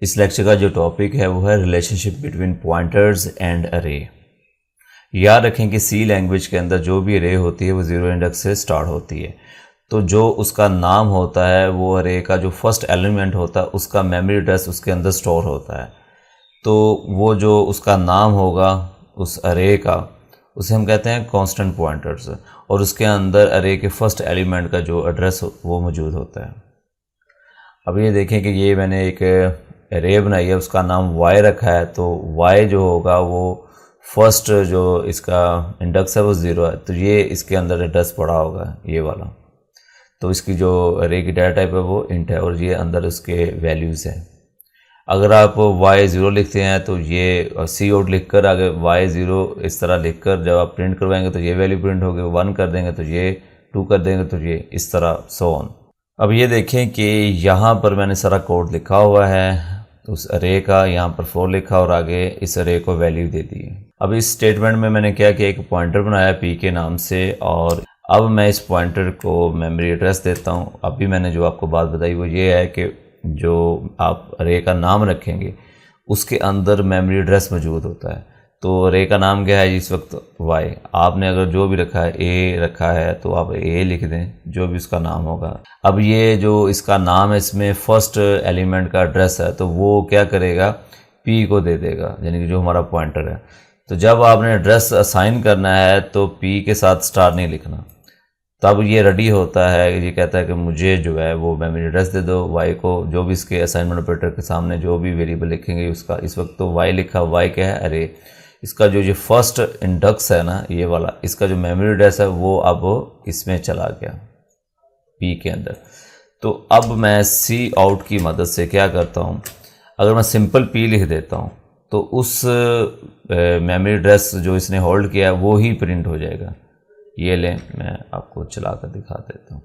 इस लेक्चर का जो टॉपिक है वो है रिलेशनशिप बिटवीन पॉइंटर्स एंड अरे। याद रखें कि सी लैंग्वेज के अंदर जो भी अरे होती है वो ज़ीरो इंडेक्स से स्टार्ट होती है। तो जो उसका नाम होता है वो अरे का जो फर्स्ट एलिमेंट होता है उसका मेमोरी एड्रेस उसके अंदर स्टोर होता है। तो वो जो उसका नाम होगा उस अरे का उसे हम कहते हैं कांस्टेंट पॉइंटर्स, और उसके अंदर अरे के फर्स्ट एलिमेंट का जो एड्रेस वो मौजूद होता है। अब ये देखें कि ये मैंने एक अरे बनाई है, उसका नाम y रखा है, तो y जो होगा वो फर्स्ट जो इसका इंडेक्स है वो 0 है, तो ये इसके अंदर एड्रेस पड़ा होगा ये वाला। तो इसकी जो अरे की डाटा टाइप है वो इंट है और ये अंदर उसके वैल्यूज़ हैं। अगर आप y0 लिखते हैं तो ये सी आउट लिख कर आगे y0 इस तरह लिख कर जब आप प्रिंट करवाएंगे तो ये वैल्यू प्रिंट होगी, 1 कर देंगे तो ये, 2 कर देंगे तो ये, इस तरह सो ऑन। अब ये देखें कि यहाँ पर मैंने सारा कोड लिखा हुआ है, तो उस अरे का यहाँ पर 4 लिखा और आगे इस अरे को वैल्यू दे दी। अब इस स्टेटमेंट में मैंने क्या किया, एक पॉइंटर बनाया p के नाम से, और अब मैं इस पॉइंटर को मेमोरी एड्रेस देता हूँ। अभी मैंने जो आपको बात बताई वो ये है कि जो आप अरे का नाम रखेंगे उसके अंदर मेमोरी एड्रेस मौजूद होता है। तो अरे का नाम क्या है इस वक्त y, आपने अगर जो भी रखा है a रखा है तो आप a लिख दें, जो भी उसका नाम होगा। अब ये जो इसका नाम है इसमें फर्स्ट एलिमेंट का एड्रेस है, तो वो क्या करेगा p को दे देगा, यानी कि जो हमारा पॉइंटर है। तो जब आपने एड्रेस असाइन करना है तो p के साथ स्टार नहीं लिखना, तब ये रेडी होता है, ये कहता है कि मुझे जो है वो मेमोरी एड्रेस दे दो y को, जो भी इसके असाइनमेंट ऑपरेटर के सामने जो भी वेरिएबल लिखेंगे उसका। इस वक्त तो y लिखा, y क्या है अरे, इसका जो ये फर्स्ट इंडेक्स है ना ये वाला, इसका जो मेमोरी एड्रेस है वो अब इसमें चला गया p के अंदर। तो अब मैं सी आउट की मदद से क्या करता हूँ, अगर मैं सिंपल p लिख देता हूँ तो उस मेमोरी एड्रेस जो इसने होल्ड किया है वो ही प्रिंट हो जाएगा। ये लें, मैं आपको चला कर दिखा देता हूँ।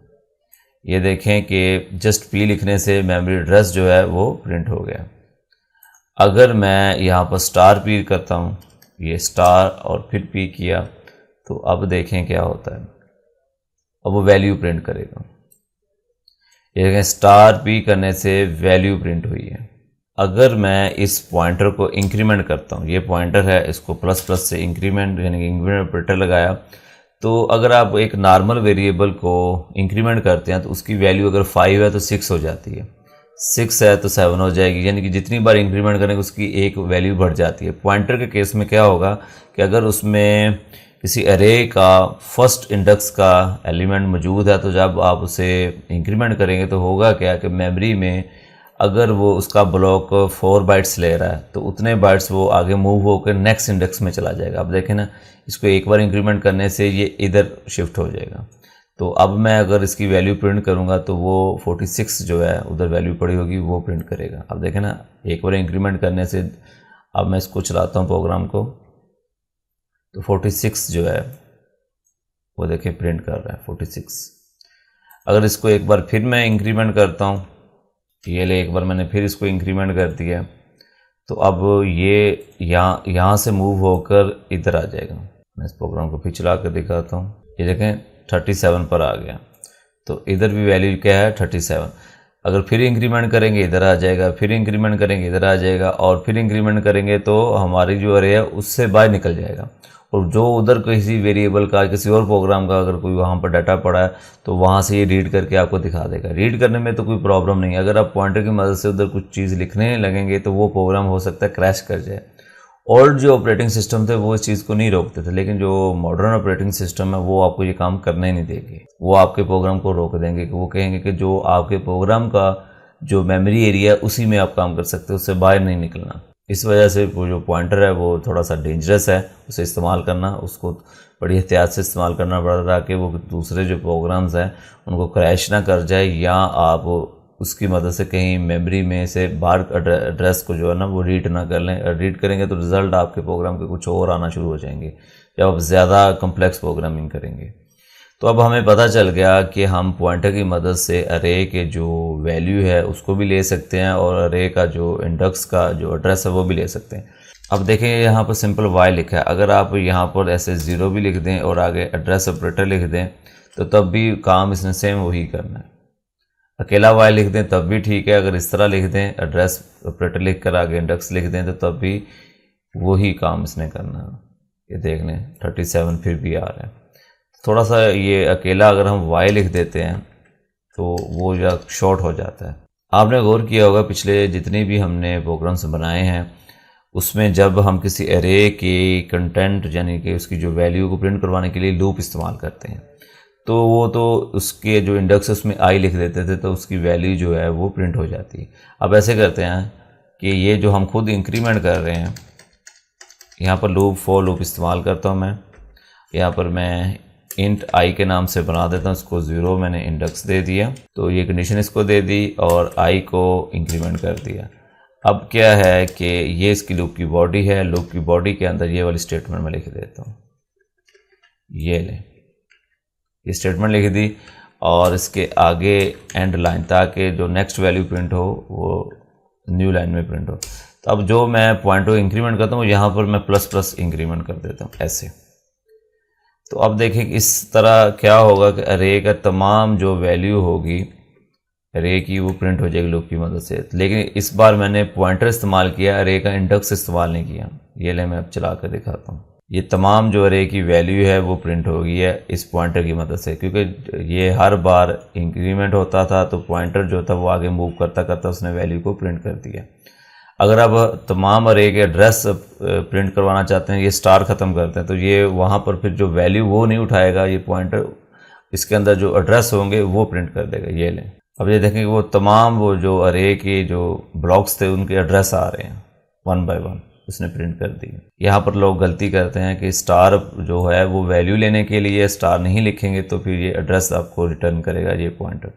ये देखें कि जस्ट p लिखने से मेमोरी एड्रेस जो है वो प्रिंट हो गया। अगर मैं यहाँ पर स्टार p करता हूँ, ये स्टार और फिर p किया, तो अब देखें क्या होता है, अब वो वैल्यू प्रिंट करेगा। ये देखें स्टार p करने से वैल्यू प्रिंट हुई है। अगर मैं इस पॉइंटर को इंक्रीमेंट करता हूँ, ये पॉइंटर है, इसको प्लस प्लस से इंक्रीमेंट यानी कि इंक्रीमेंट ऑपरेटर लगाया, तो अगर आप एक नॉर्मल वेरिएबल को इंक्रीमेंट करते हैं तो उसकी वैल्यू अगर 5 है तो 6 हो जाती है, 6 है तो 7 हो जाएगी, यानी कि जितनी बार इंक्रीमेंट करेंगे उसकी एक वैल्यू बढ़ जाती है। पॉइंटर के केस में क्या होगा कि अगर उसमें किसी अरे का फर्स्ट इंडेक्स का एलिमेंट मौजूद है तो जब आप उसे इंक्रीमेंट करेंगे तो होगा क्या कि मेमोरी में अगर वो उसका ब्लॉक 4 बाइट्स ले रहा है तो उतने बाइट्स वो आगे मूव होकर नेक्स्ट इंडेक्स में चला जाएगा। अब देखें ना, इसको एक बार इंक्रीमेंट करने से ये इधर शिफ्ट हो जाएगा। तो अब मैं अगर इसकी वैल्यू प्रिंट करूंगा तो वो 46 जो है उधर वैल्यू पड़ी होगी वो प्रिंट करेगा। अब देखें ना, एक बार इंक्रीमेंट करने से, अब मैं इसको चलाता हूँ प्रोग्राम को, तो 46 जो है वो देखें प्रिंट कर रहा है 46। अगर इसको एक बार फिर मैं इंक्रीमेंट करता हूँ, ये ले एक बार मैंने फिर इसको इंक्रीमेंट कर दिया, तो अब ये यहाँ से मूव होकर इधर आ जाएगा। मैं इस प्रोग्राम को फिर चला कर दिखाता हूँ। ये देखें 37 पर आ गया, तो इधर भी वैल्यू क्या है 37। अगर फिर इंक्रीमेंट करेंगे इधर आ जाएगा, फिर इंक्रीमेंट करेंगे इधर आ जाएगा, और फिर इंक्रीमेंट करेंगे तो हमारी जो अरे है उससे बाहर निकल जाएगा। और जो उधर किसी वेरिएबल का, किसी और प्रोग्राम का अगर कोई वहाँ पर डाटा पड़ा है तो वहाँ से ये रीड करके आपको दिखा देगा। रीड करने में तो कोई प्रॉब्लम नहीं है, अगर आप पॉइंटर की मदद से उधर कुछ चीज़ लिखने लगेंगे तो वो प्रोग्राम हो सकता है क्रैश कर जाए। ओल्ड जो ऑपरेटिंग सिस्टम थे वो इस चीज़ को नहीं रोकते थे, लेकिन जो मॉडर्न ऑपरेटिंग सिस्टम है वो आपको ये काम करने ही नहीं देंगे। वो आपके प्रोग्राम को रोक देंगे कि वो कहेंगे कि जो आपके प्रोग्राम का जो मेमोरी एरिया है उसी में आप काम कर सकते हो, उससे बाहर नहीं निकलना। इस वजह से वो जो पॉइंटर है वो थोड़ा सा डेंजरस है, उसे इस्तेमाल करना, उसको बड़ी एहतियात से इस्तेमाल करना पड़ रहा है कि वो दूसरे जो प्रोग्राम्स हैं उनको क्रैश ना कर जाए, या आप उसकी मदद से कहीं मेमोरी में से बाहर एड्रेस को जो है ना वो रीड ना कर लें। रीड करेंगे तो रिज़ल्ट आपके प्रोग्राम के कुछ और आना शुरू हो जाएंगे जब आप ज़्यादा कम्प्लेक्स प्रोग्रामिंग करेंगे। तो अब हमें पता चल गया कि हम पॉइंटर की मदद से अरे के जो वैल्यू है उसको भी ले सकते हैं और अरे का जो इंडेक्स का जो एड्रेस है वो भी ले सकते हैं। अब देखें यहाँ पर सिंपल y लिखा है, अगर आप यहाँ पर ऐसे 0 भी लिख दें और आगे एड्रेस ऑपरेटर लिख दें तो तब भी काम इसने सेम वही करना है। अकेला वाई लिख दें तब भी ठीक है, अगर इस तरह लिख दें एड्रेस ऑपरेटर लिख कर आगे इंडेक्स लिख दें तो तब भी वही काम इसने करना है। ये देख लें 37 फिर भी आ रहा है। थोड़ा सा ये अकेला अगर हम वाई लिख देते हैं तो वो जो शॉर्ट हो जाता है। आपने गौर किया होगा पिछले जितने भी हमने प्रोग्राम्स बनाए हैं उसमें जब हम किसी एरे के कंटेंट यानी कि उसकी जो वैल्यू को प्रिंट करवाने के लिए लूप इस्तेमाल करते हैं तो वो तो उसके जो इंडेक्स है उसमें आई लिख देते थे तो उसकी वैल्यू जो है वो प्रिंट हो जाती है। अब ऐसे करते हैं कि ये जो हम खुद इंक्रीमेंट कर रहे हैं यहाँ पर लूप फॉर लूप इस्तेमाल करता हूँ मैं। यहाँ पर मैं इंट आई के नाम से बना देता हूँ, इसको 0 मैंने इंडेक्स दे दिया तो ये कंडीशन इसको दे दी और आई को इंक्रीमेंट कर दिया। अब क्या है कि ये इसकी लूप की बॉडी है, लूप की बॉडी के अंदर ये वाली स्टेटमेंट मैं लिख देता हूँ, ये ले ये स्टेटमेंट लिख दी और इसके आगे एंड लाइन ताकि जो नेक्स्ट वैल्यू प्रिंट हो वो न्यू लाइन में प्रिंट हो। तो अब जो मैं पॉइंट को इंक्रीमेंट करता हूँ यहाँ पर मैं प्लस प्लस इंक्रीमेंट कर देता हूँ ऐसे। तो अब देखें इस तरह क्या होगा कि अरे का तमाम जो वैल्यू होगी अरे की वो प्रिंट हो जाएगी लूप की मदद से। लेकिन इस बार मैंने पॉइंटर इस्तेमाल किया, अरे का इंडेक्स इस्तेमाल नहीं किया। ये ले मैं अब चला कर दिखाता हूँ। ये तमाम जो अरे की वैल्यू है वो प्रिंट हो गई है इस पॉइंटर की मदद से, क्योंकि ये हर बार इंक्रीमेंट होता था तो पॉइंटर जो था वो आगे मूव करता करता उसने वैल्यू को प्रिंट कर दिया। अगर आप तमाम अरे के एड्रेस प्रिंट करवाना चाहते हैं, ये स्टार ख़त्म करते हैं तो ये वहाँ पर फिर जो वैल्यू वो नहीं उठाएगा, ये पॉइंटर इसके अंदर जो एड्रेस होंगे वो प्रिंट कर देगा। ये लें अब ये देखें कि वो तमाम वो जो अरे के जो ब्लॉक्स थे उनके एड्रेस आ रहे हैं 1 बाय 1 उसने प्रिंट कर दी। यहाँ पर लोग गलती करते हैं कि स्टार जो है वो वैल्यू लेने के लिए स्टार नहीं लिखेंगे तो फिर ये एड्रेस आपको रिटर्न करेगा ये पॉइंटर।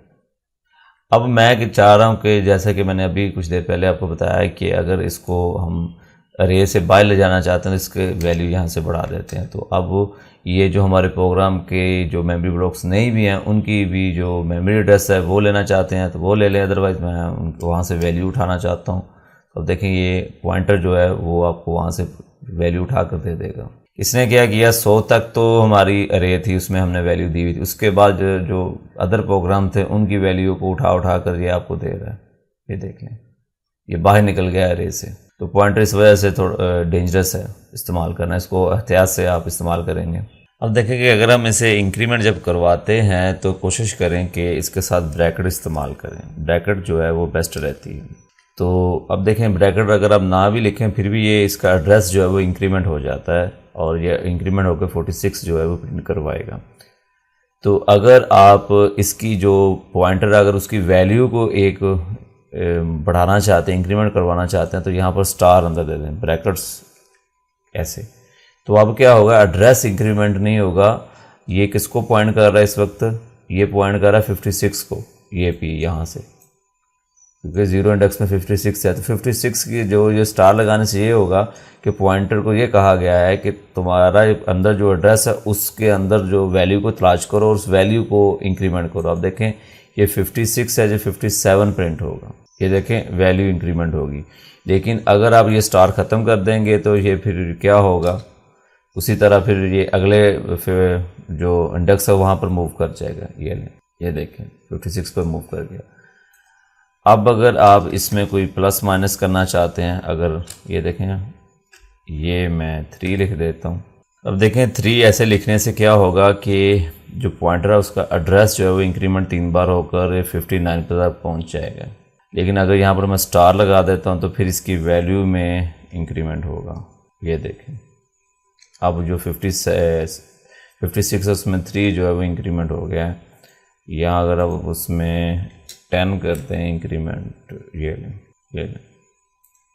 अब मैं चाह रहा हूँ कि जैसा कि मैंने अभी कुछ देर पहले आपको बताया कि अगर इसको हम अरे से बाहर ले जाना चाहते हैं तो इसके वैल्यू यहाँ से बढ़ा देते हैं। तो अब ये जो हमारे प्रोग्राम के जो मेमोरी ब्लॉक्स नहीं भी हैं उनकी भी जो मेमोरी एड्रेस है वो लेना चाहते हैं तो वो ले लें, अदरवाइज़ मैं उनको वहाँ से वैल्यू उठाना चाहता हूँ। अब देखें ये पॉइंटर जो है वो आपको वहाँ से वैल्यू उठा कर दे देगा। इसने क्या किया 100 तक तो हमारी अरे थी उसमें हमने वैल्यू दी हुई थी, उसके बाद जो अदर प्रोग्राम थे उनकी वैल्यू को उठा कर ये आपको दे रहा है। ये देख लें ये बाहर निकल गया अरे से। तो पॉइंटर इस वजह से थोड़ा डेंजरस है इस्तेमाल करना, इसको एहतियात से आप इस्तेमाल करेंगे। अब देखें कि अगर हम इसे इंक्रीमेंट जब करवाते हैं तो कोशिश करें कि इसके साथ ब्रैकेट इस्तेमाल करें, ब्रैकेट जो है वो बेस्ट रहती है। तो अब देखें ब्रैकेट अगर आप ना भी लिखें फिर भी ये इसका एड्रेस जो है वो इंक्रीमेंट हो जाता है और ये इंक्रीमेंट होकर 46 जो है वो प्रिंट करवाएगा। तो अगर आप इसकी जो पॉइंटर अगर उसकी वैल्यू को एक बढ़ाना चाहते हैं, इंक्रीमेंट करवाना चाहते हैं तो यहाँ पर स्टार अंदर दे दें, ब्रैकेट्स ऐसे। तो अब क्या होगा एड्रेस इंक्रीमेंट नहीं होगा। ये किसको पॉइंट कर रहा है इस वक्त, ये पॉइंट कर रहा है 56 को, ये पी यहाँ से, क्योंकि 0 इंडेक्स में 56 है। तो 56 की जो स्टार लगाने से ये होगा कि पॉइंटर को ये कहा गया है कि तुम्हारा अंदर जो एड्रेस है उसके अंदर जो वैल्यू को तलाश करो और उस वैल्यू को इंक्रीमेंट करो। अब देखें ये 56 है जो 57 प्रिंट होगा, ये देखें वैल्यू इंक्रीमेंट होगी। लेकिन अगर आप ये स्टार ख़त्म कर देंगे तो ये फिर क्या होगा, उसी तरह फिर ये अगले फिर जो इंडेक्स है वहाँ पर मूव कर जाएगा। ये देखें 56 पर मूव कर गया। अब अगर आप इसमें कोई प्लस माइनस करना चाहते हैं, अगर ये देखें ये मैं 3 लिख देता हूँ। अब देखें 3 ऐसे लिखने से क्या होगा कि जो पॉइंटर है उसका एड्रेस जो है वो इंक्रीमेंट 3 बार होकर 59 पर पहुँच जाएगा। लेकिन अगर यहाँ पर मैं स्टार लगा देता हूँ तो फिर इसकी वैल्यू में इंक्रीमेंट होगा। ये देखें अब जो 56 है उसमें 3 जो है वो इंक्रीमेंट हो गया है। यहाँ अगर अब उसमें 10 करते हैं इंक्रीमेंट, ये लें